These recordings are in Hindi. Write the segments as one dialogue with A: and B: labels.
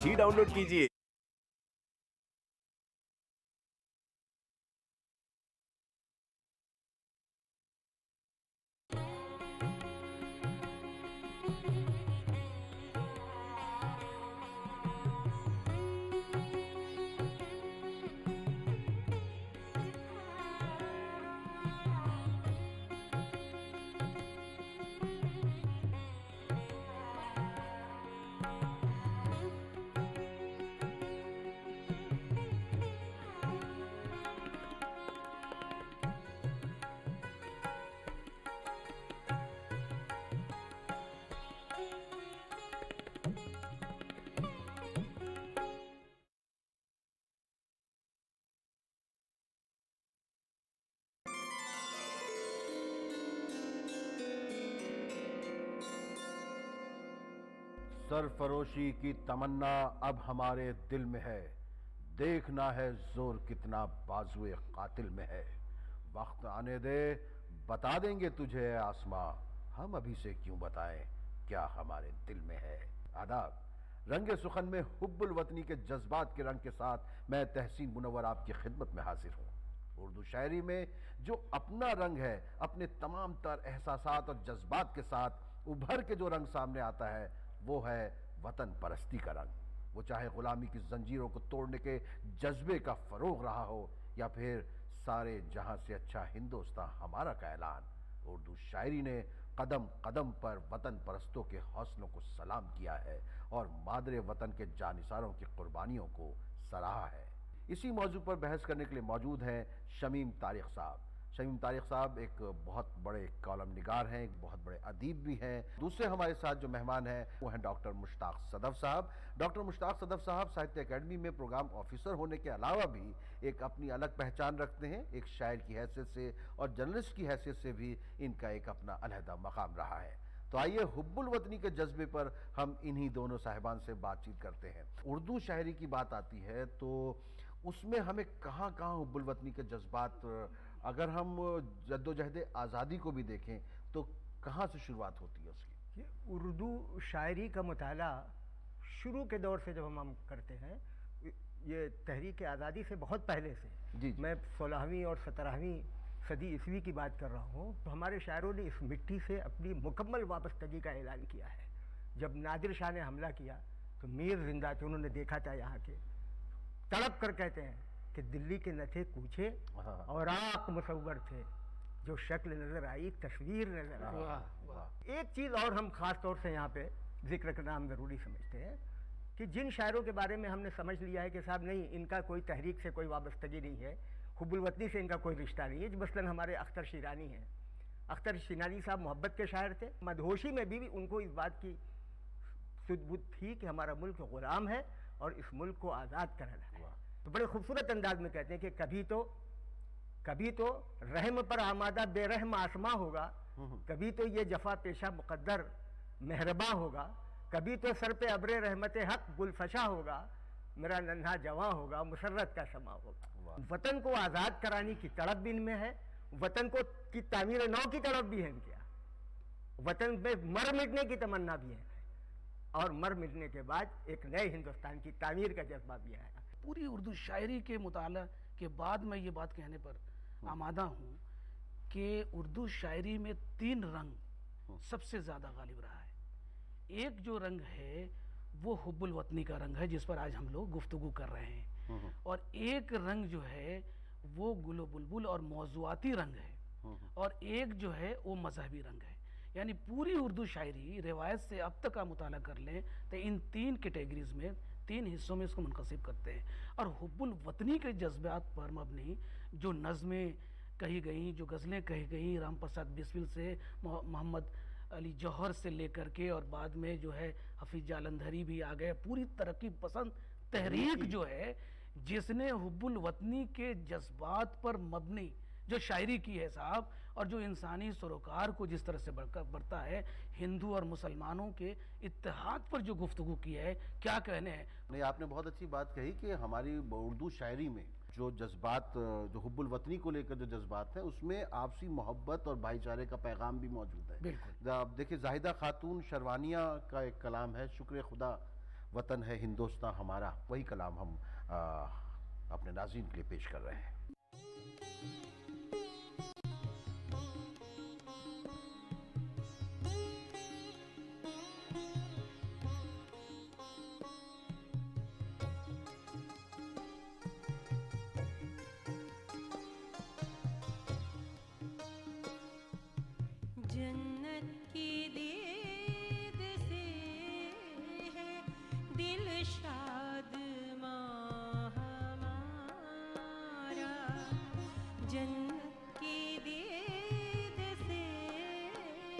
A: ही डाउनलोड कीजिए।
B: सरफरोशी की तमन्ना अब हमारे दिल में है। देखना है जोर कितना बाजुए कातिल में है। वक्त आने दे, बता देंगे तुझे आसमां। हम अभी से क्यों बताएं क्या हमारे दिल में है। आदाब। रंगे सुखन में हुब्बुल वतनी के जज्बात के रंग के साथ मैं तहसीन मुनव्वर आपकी खिदमत में हाजिर हूँ। उर्दू शायरी में जो अपना रंग है, अपने तमाम तर एहसासात और जज्बात के साथ उभर के जो रंग सामने आता है वो है वतन परस्ती का रंग। वो चाहे गुलामी की जंजीरों को तोड़ने के जज्बे का फरोग रहा हो या फिर सारे जहां से अच्छा हिंदुस्तान हमारा का ऐलान। उर्दू शायरी ने कदम कदम पर वतन परस्तों के हौसलों को सलाम किया है और मादरे वतन के जानिसारों की कुर्बानियों को सराहा है। इसी मौजू पर बहस करने के लिए मौजूद हैं शमीम तारिक साहब। शमीम तारिक साहब एक बहुत बड़े कॉलम निगार हैं, एक बहुत बड़े अदीब भी हैं। दूसरे हमारे साथ जो मेहमान हैं वो हैं डॉक्टर मुश्ताक सदफ साहब। डॉक्टर मुश्ताक सदफ साहब साहित्य अकेडमी में प्रोग्राम ऑफिसर होने के अलावा भी एक अपनी अलग पहचान रखते हैं। एक शायर की हैसियत से और जर्नलिस्ट की हैसियत से भी इनका एक अपना अलहदा मकाम रहा है। तो आइए हुब्बुल वतनी के जज्बे पर हम इन्हीं दोनों साहिबान से बातचीत करते हैं। उर्दू शायरी की बात आती है तो उसमें हमें कहाँ कहाँ हुब्बुल वतनी के जज्बात, अगर हम जद्दोजहद आज़ादी को भी देखें तो कहाँ से शुरुआत होती है उसकी।
C: उर्दू शायरी का मुताला शुरू के दौर से जब हम करते हैं, ये तहरीक आज़ादी से बहुत पहले से
B: जी जी।
C: मैं 16वीं और 17वीं सदी ईस्वी की बात कर रहा हूँ, तो हमारे शायरों ने इस मिट्टी से अपनी मुकम्मल वाबस्तगी का ऐलान किया है। जब नादिर शाह ने हमला किया तो मीर जिंदा थे, उन्होंने देखा था यहाँ के, तड़प कर कहते हैं कि दिल्ली के न थे कूचे और आँख मुसव्वर थे, जो शक्ल नजर आई तस्वीर नजर आई। एक चीज़ और हम खास तौर से यहाँ पे जिक्र करना हम ज़रूरी समझते हैं कि जिन शायरों के बारे में हमने समझ लिया है कि साहब नहीं, इनका कोई तहरीक से कोई वाबस्तगी नहीं है, हुब्बुल वतनी से इनका कोई रिश्ता नहीं है, जो मसलन हमारे अख्तर शिरानी हैं। अख्तर शिरानी साहब मोहब्बत के शायर थे। मदहोशी में भी उनको इस बात की सुध-बुध थी कि हमारा मुल्क ग़ुलाम है और इस मुल्क को आज़ाद कराना है। तो बड़े खूबसूरत अंदाज में कहते हैं कि कभी तो रहम पर आमादा बेरहम आसमां होगा, कभी तो ये जफा पेशा मुकद्दर मेहरबा होगा, कभी तो सर पे अब्रे रहमत हक गुलफशा होगा, मेरा नन्हा जवां होगा, मुसर्रत का समा होगा। वतन को आज़ाद कराने की तड़प भी इनमें है, वतन को की तामीर नौ की तड़प भी है इनके यहाँ। वतन में मर मिटने की तमन्ना भी है और मर मिटने के बाद एक नए हिंदुस्तान की तामीर का जज्बा भी आया।
D: पूरी उर्दू शायरी के मुताला के बाद मैं ये बात कहने पर आमादा हूँ कि उर्दू शायरी में 3 रंग सबसे ज़्यादा गालिब रहा है। एक जो रंग है वो हुब्बुल वतनी का रंग है जिस पर आज हम लोग गुफ्तगू कर रहे हैं, और एक रंग जो है वो गुलो बुलबुल और मौज़ूआती रंग है, और एक जो है वो मजहबी रंग है। यानी पूरी उर्दू शायरी रिवायत से अब तक का मुताला कर लें तो इन 3 कैटेगरीज में, 3 हिस्सों में इसको मुनक़सिब करते हैं। और हुब्बुल वतनी के जज्बात पर मबनी जो नज़में कही गई, जो गज़लें कही गई, राम प्रसाद बिस्मिल से मोहम्मद अली जौहर से लेकर के, और बाद में जो है हफीज जालंधरी भी आ गए, पूरी तरक्की पसंद तहरीक जो है जिसने हुब्बुल वतनी के जज्बात पर मबनी जो शायरी की है साहब, और जो इंसानी सरोकार को जिस तरह से बढ़ता है, हिंदू और मुसलमानों के इत्तेहाद पर जो गुफ्तगू की है, क्या कहने हैं।
B: नहीं, आपने बहुत अच्छी बात कही कि हमारी उर्दू शायरी में जो जज्बात, जो हुब्बुल वतनी को लेकर जो जज्बात है, उसमें आपसी मोहब्बत और भाईचारे का पैगाम भी मौजूद है।
D: बिल्कुल।
B: अब देखिए, जाहिदा खातून शरवानिया का एक कलाम है, शुक्र खुदा, वतन है हिंदुस्तान हमारा, वही कलाम हम अपने नाज़रीन के लिए पेश कर रहे हैं।
A: जन्नत की दीद से है दिल शाद हमारा, जन्नत की दीद से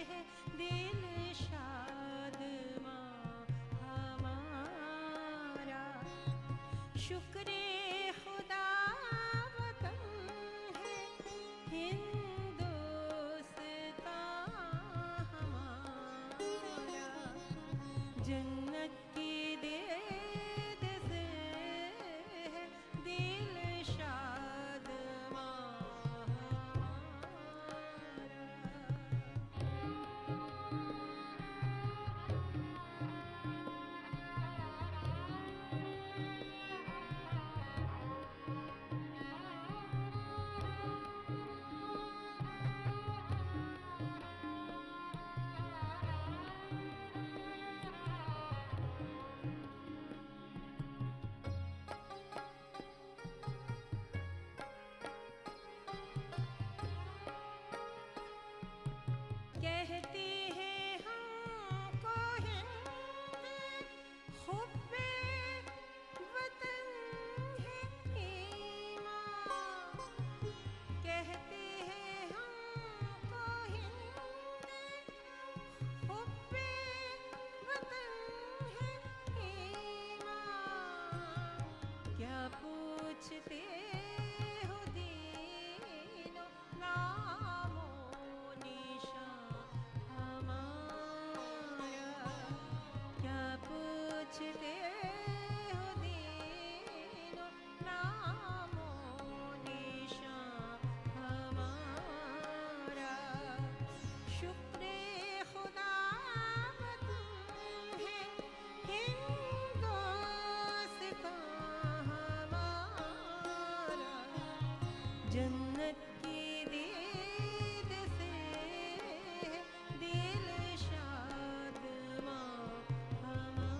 A: है दिल शाद हमारा। शुक्र खुदा वतन है हिंदुस्तान हमारा, जन्नत की दीद से है दिल शाद हमारा। कहते हैं हमको हिंद हुब्बे वतन है ईमान, कहते हैं हमको हिंद हुब्बे वतन है ईमान। क्या पूछते हो दीनो नामो निशान हमारा, क्या पूछते हो दीनो नामो निशान हमारा। शुक्र खुदा वतन है हिंदुस्तान हमारा, जन्नत की दीद से दिल शाद हमारा।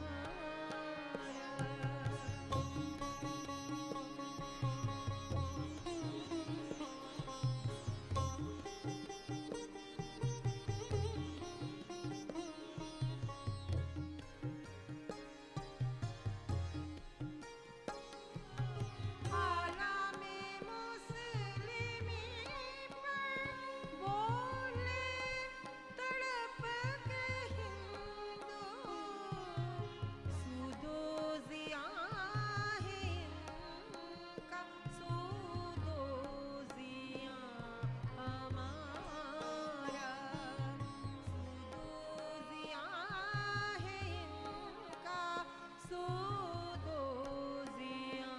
A: आलामे मुस्लिमी पर बोले तड़प के हिंदू, सूदो ज़िया है इनका, सूदो ज़िया हमारा, सूदो ज़िया है इनका, सूदो ज़िया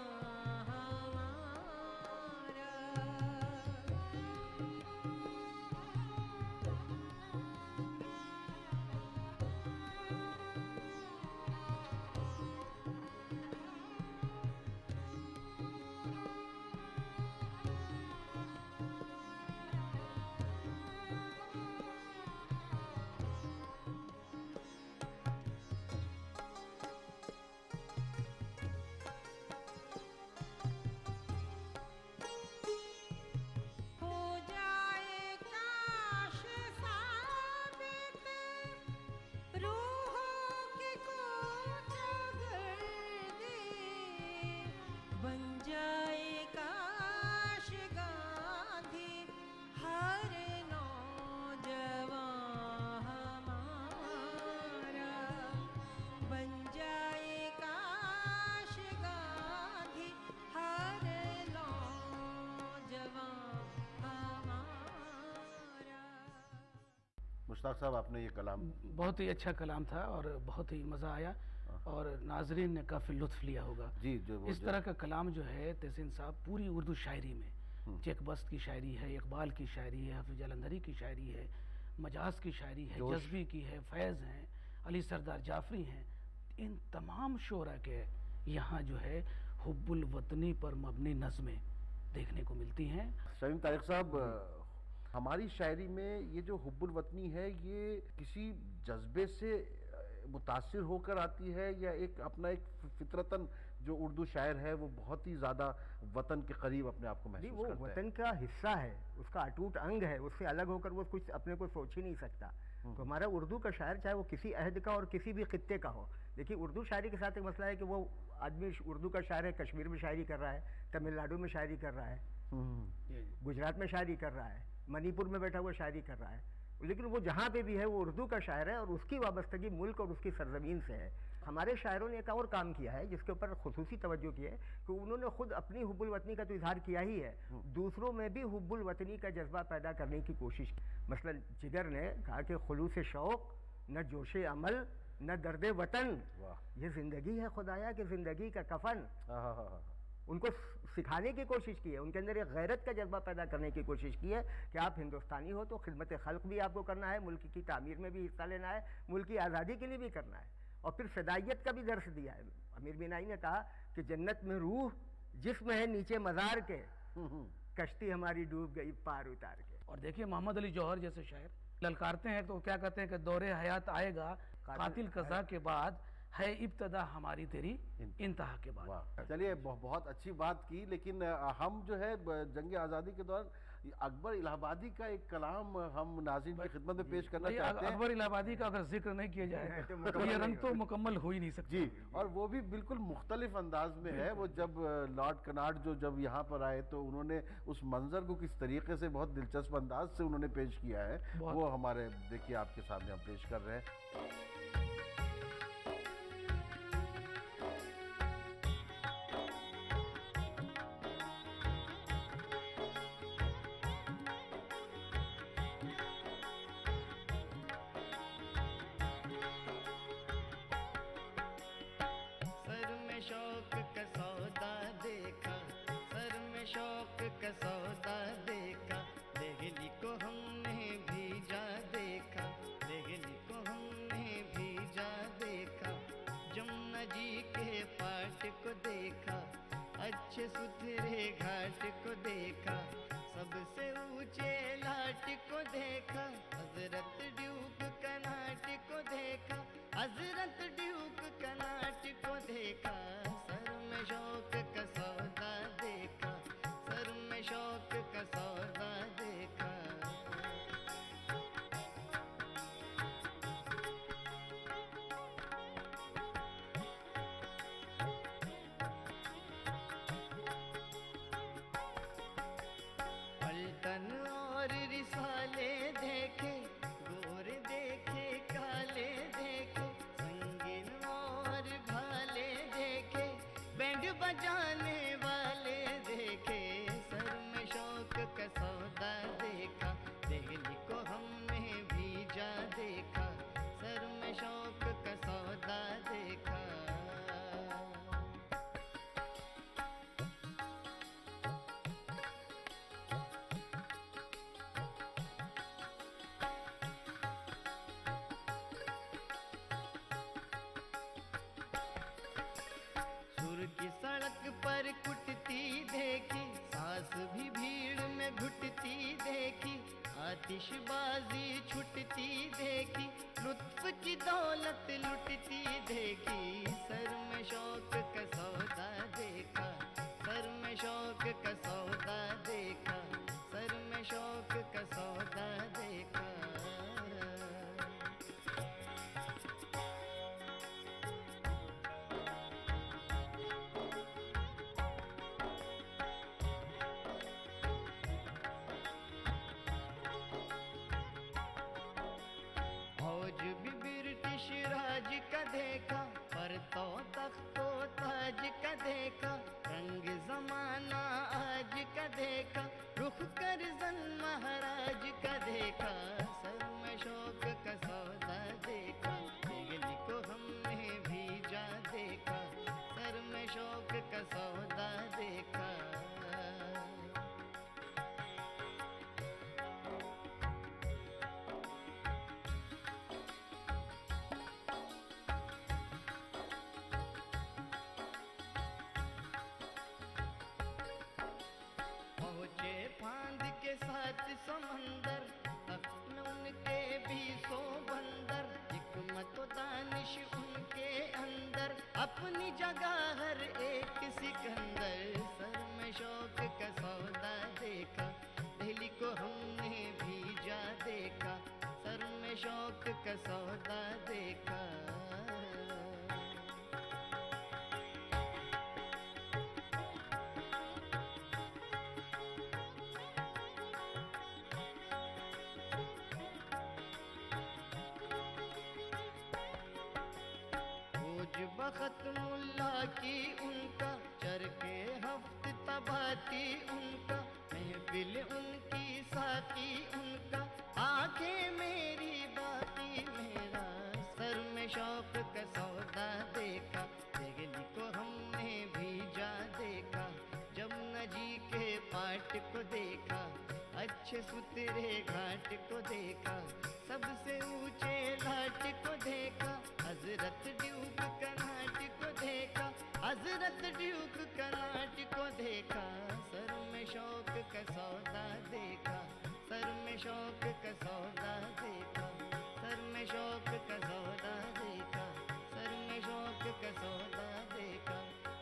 A: हमारा। हो जाए काश साबित रूहों की कूच गर्दी, बन जाए काश गांधी हर नौजवान हमारा, बन जाए काश गांधी हर नौजवान हमारा।
B: मुश्ताक साहब, आपने ये कलाम
D: बहुत ही अच्छा कलाम था और बहुत ही मज़ा आया और नाजरीन ने काफ़ी लुत्फ़ लिया होगा।
B: जी जो
D: इस तरह का कलाम जो है तहसीन साहब पूरी उर्दू शायरी में, चेकबस्त की शायरी है, इकबाल की शायरी है, हाफिज जालंधरी की शायरी है, मजाज की शायरी है,
B: जोश।
D: जज्बी की है, फैज़ हैं, अली सरदार जाफरी हैं, इन तमाम शोरा के यहाँ जो है हुब्बुल वतनी पर मबनी नज़में देखने को मिलती हैं।
B: शमीम तारिक साहब, हमारी शायरी में ये जो हुब्बुल वतनी है, ये किसी जज्बे से मुतासिर होकर आती है, या एक अपना एक फितरतन जो उर्दू शायर है वो बहुत ही ज़्यादा वतन के करीब अपने आप को
C: नहीं,
B: महसूस
C: वो
B: करता है?
C: वतन का हिस्सा है, उसका अटूट अंग है, उससे अलग होकर वो कुछ अपने को सोच ही नहीं सकता। तो हमारा उर्दू का शायर, चाहे वो किसी अहद का और किसी भी खित्ते का हो, देखिए उर्दू शायरी के साथ एक मसला है कि वो आदमी उर्दू का शायर है, कश्मीर में शायरी कर रहा है, तमिलनाडु में शायरी कर रहा है, गुजरात में शायरी कर रहा है, मणिपुर में बैठा हुआ शायरी कर रहा है, लेकिन वो जहाँ पे भी है वो उर्दू का शायर है और उसकी वाबस्तगी मुल्क और उसकी सरजमीन से है। हमारे शायरों ने एक और काम किया है जिसके ऊपर खुसूसी तवज्जो की है कि उन्होंने खुद अपनी हुब्बुल वतनी का तो इजहार किया ही है, दूसरों में भी हुब्बुल वतनी का जज्बा पैदा करने की कोशिश की। मसलन जिगर ने कहा कि खुलूस शौक, न जोश अमल, न दर्द वतन, ये ज़िंदगी है खुदाया कि ज़िंदगी का कफन। उनको सिखाने की कोशिश की है, उनके अंदर एक गैरत का जज्बा पैदा करने की कोशिश की है कि आप हिंदुस्तानी हो तो खिदमत खल्क भी आपको करना है, मुल्क की तामीर में भी हिस्सा लेना है, मुल्क की आज़ादी के लिए भी करना है, और फिर फ़िदाइयत का भी दर्स दिया है। अमीर बिनाई ने कहा कि जन्नत में रूह जिस्म है नीचे मज़ार के, कश्ती हमारी डूब गई पार उतार के।
D: और देखिए मोहम्मद अली जौहर जैसे शायर ललकारते हैं तो क्या कहते हैं कि दौरे हयात आएगा कातिल कज़ा के बाद, है इब्तदा हमारी तेरी इंतहा के बाद।
B: चलिए, बहुत अच्छी बात की, लेकिन हम जो है जंग आज़ादी के दौरान अकबर इलाहाबादी का एक कलाम हम नाज़रीन की खिदमत में पेश करना चाहते हैं।
D: अकबर इलाहाबादी का अगर जिक्र नहीं किया जाए तो ये रंग तो मुकम्मल हो ही नहीं सकता
B: जी, और वो भी बिल्कुल मुख्तलिफ अंदाज में है। वो जब लॉर्ड कनार्ड जब यहाँ पर आए तो उन्होंने उस मंजर को किस तरीके से बहुत दिलचस्प अंदाज से उन्होंने पेश किया है, वो हमारे देखिए आपके सामने हम पेश कर रहे हैं।
E: सुथरे घाट को देखा, सबसे ऊंचे लाट को देखा, हजरत ड्यूक कनाट को देखा, हजरत ड्यूक कनाट को देखा, सर में शौक का सौदा देखा, सर में शौक का सौदा देखा। पलटन और रिसाले देखे, गोरे देखे काले देखे, संगीन और भाले देखे, बैंड बजाने वाले देखे, सर में शौक का सौदा देखा, दिल्ली को हमने भीजा देखा, सर में शौक का सौदा देखा। सुर की सड़क पर कुटती देखी, सांस भी भीड़ में घुटती देखी, आतिशबाजी छुटती देखी, लुत्फ की दौलत लुटती देखी, सर में शौक का सौदा देखा, सर में शौक का सौदा देखा, सर में शौक का सौदा देखा। फौज भी ब्रिटिश राज का देखा, पर तो तख्तो ताज का देखा, रंग जमाना आज का देखा, रुख कर जन महाराज का देखा, सर में शौक का सौदा देखा, दिल्ली को हमने भीजा देखा, सर में शौक का सौदा देखा। सात समंदर, तख्त में उनके भी 100 बंदर, हिकमत व दानिश उनके अंदर, अपनी जगह हर एक सिकंदर। सर में शौक का सौदा देखा, दिल्ली को हमने भी जा देखा, सर में शौक का सौदा देखा। खोज बखत मुल्ला की उनका, चरके हफ्त तबाती उनका, महफिल उनकी साकी उनका, आंखें मेरी बाकी मेरा। सर में शौक का सौदा देखा, दिल्ली को हमने भी जा देखा, जमुना जी के पाट को देखा, अच्छे सुतरे घाट को देखा, सबसे ऊंचे घाट को देखा, हजरत ड्यूक कर्नाट को देखा, हजरत ड्यूक कर्नाट को देखा। सर में शौक का सौदा देखा, सर में शौक का सौदा देखा, सर में शौक का सौदा देखा, सर में शौक का सौदा देखा,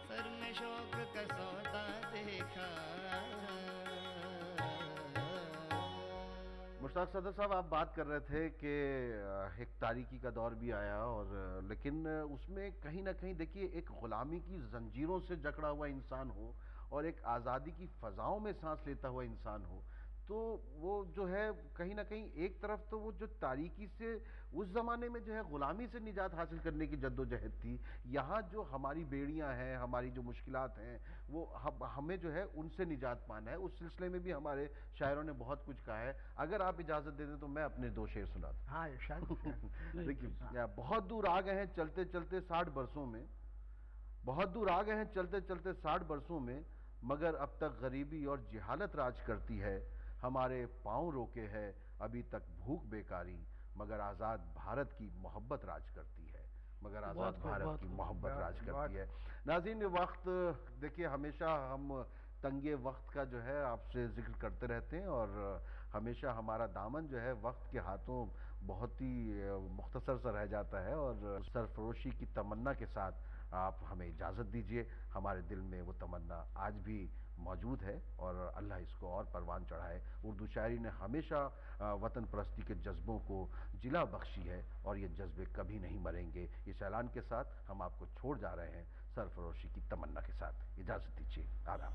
E: सर में शौक का सौदा देखा।
B: मुश्ताक सदर साहब, आप बात कर रहे थे कि एक तारीकी का दौर भी आया, और लेकिन उसमें कहीं ना कहीं देखिए एक ग़ुलामी की जंजीरों से जकड़ा हुआ इंसान हो और एक आज़ादी की फ़ज़ाओं में सांस लेता हुआ इंसान हो, तो वो जो है कहीं ना कहीं एक तरफ तो वो जो तारीकी से उस ज़माने में जो है ग़ुलामी से निजात हासिल करने की जद्दोजहद थी, यहाँ जो हमारी बेड़ियाँ हैं, हमारी जो मुश्किलात हैं, वो हमें जो है उनसे निजात पाना है। उस सिलसिले में भी हमारे शायरों ने बहुत कुछ कहा है। अगर आप इजाज़त दे दें तो मैं अपने 2 शेर सुना दूं।
C: हाँ इरशाद।
B: देखिए, बहुत दूर आ गए हैं चलते चलते 60 बरसों में, बहुत दूर आ गए हैं चलते चलते 60 बरसों में, मगर अब तक गरीबी और जिहालत राज करती है, हमारे पाँव रोके है अभी तक भूख बेकारी, मगर आज़ाद भारत की मोहब्बत राज करती है, मगर आज़ाद भारत की मोहब्बत राज करती है। नाज़रीन, वक्त देखिए हमेशा हम तंगे वक्त का जो है आपसे जिक्र करते रहते हैं, और हमेशा हमारा दामन जो है वक्त के हाथों बहुत ही मुख्तसर सा रह जाता है, और सरफरोशी की तमन्ना के साथ आप हमें इजाज़त दीजिए। हमारे दिल में वो तमन्ना आज भी मौजूद है, और अल्लाह इसको और परवान चढ़ाए। उर्दू शायरी ने हमेशा वतन परस्ती के जज्बों को जिला बख्शी है, और ये जज्बे कभी नहीं मरेंगे। इस ऐलान के साथ हम आपको छोड़ जा रहे हैं सरफरोशी की तमन्ना के साथ। इजाज़त दीजिए, आदाब।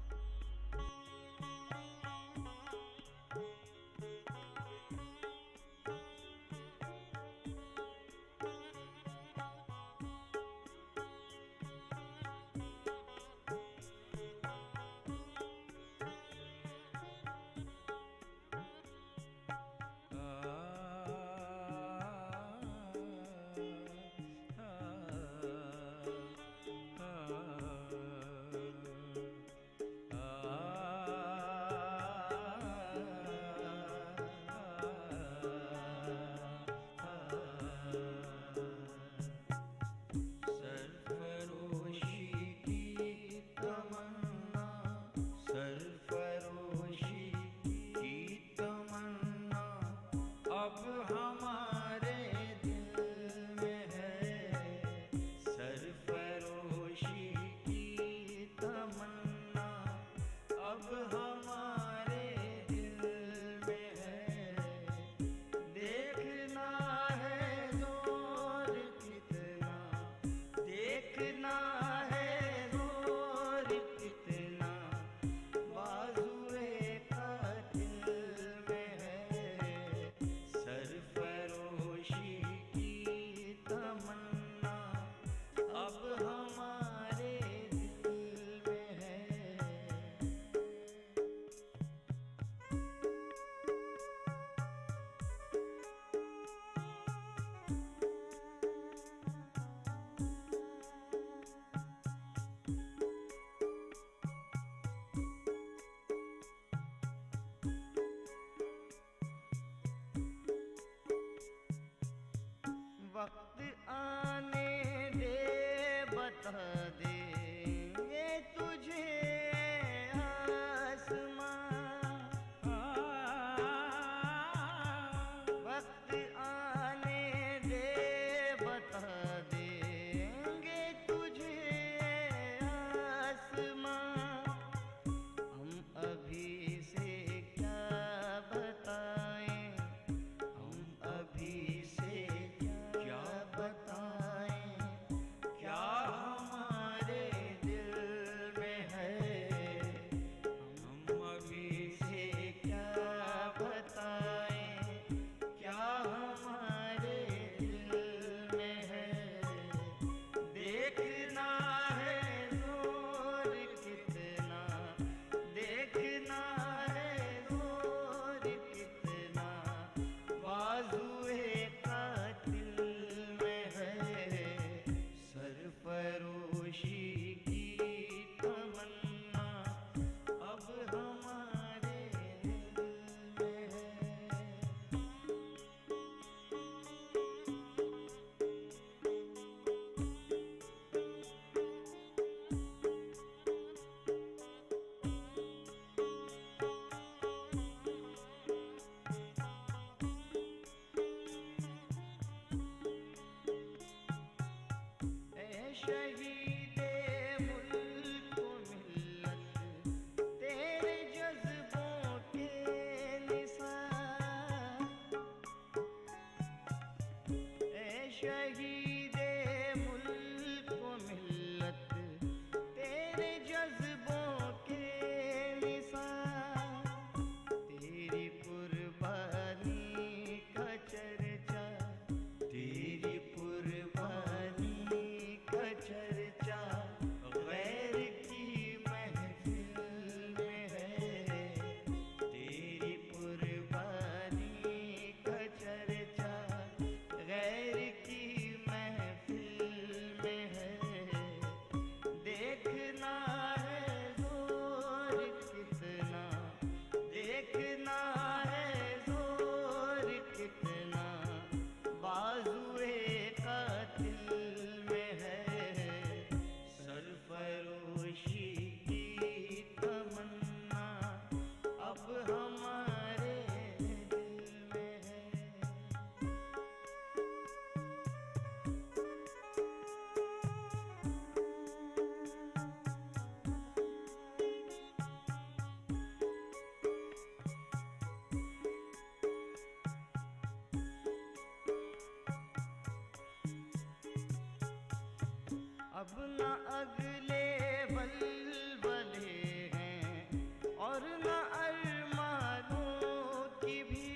E: अब न अगले बलबले हैं और न अरमानों की भी।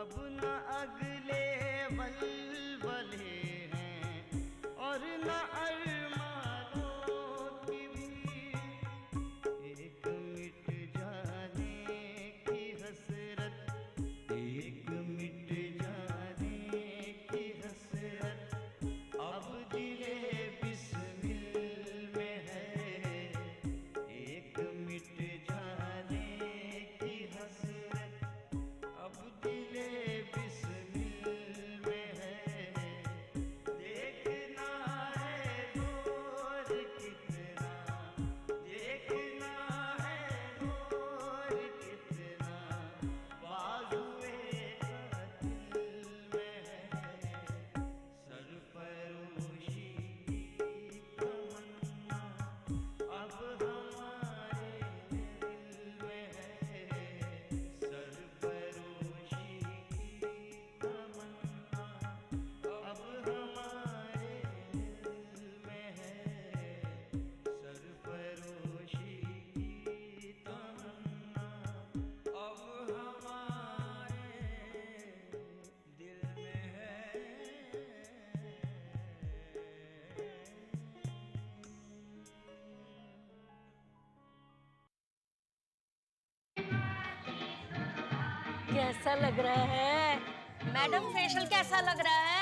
E: अब न अगले बलबले हैं और न अरमानों की भी। एक मिट जाने की हसरत, एक मिट जाने की हसरत अब दिले बिस्मिल में है। एक मिट जाने की हसरत अब दिले बिस्मिल में है। देखना है दूर कितना, देखना है दूर कितना बाजुए कातिल में है। सरफरोशी की तमन्ना अब हमारे दिल में है। सरफरोशी की तमन्ना अब हमारे दिल में है। सरफरोशी की तमन्ना अब हमारे दिल में है।
F: कैसा लग रहा है?
G: मैडम फेशियल कैसा लग रहा है?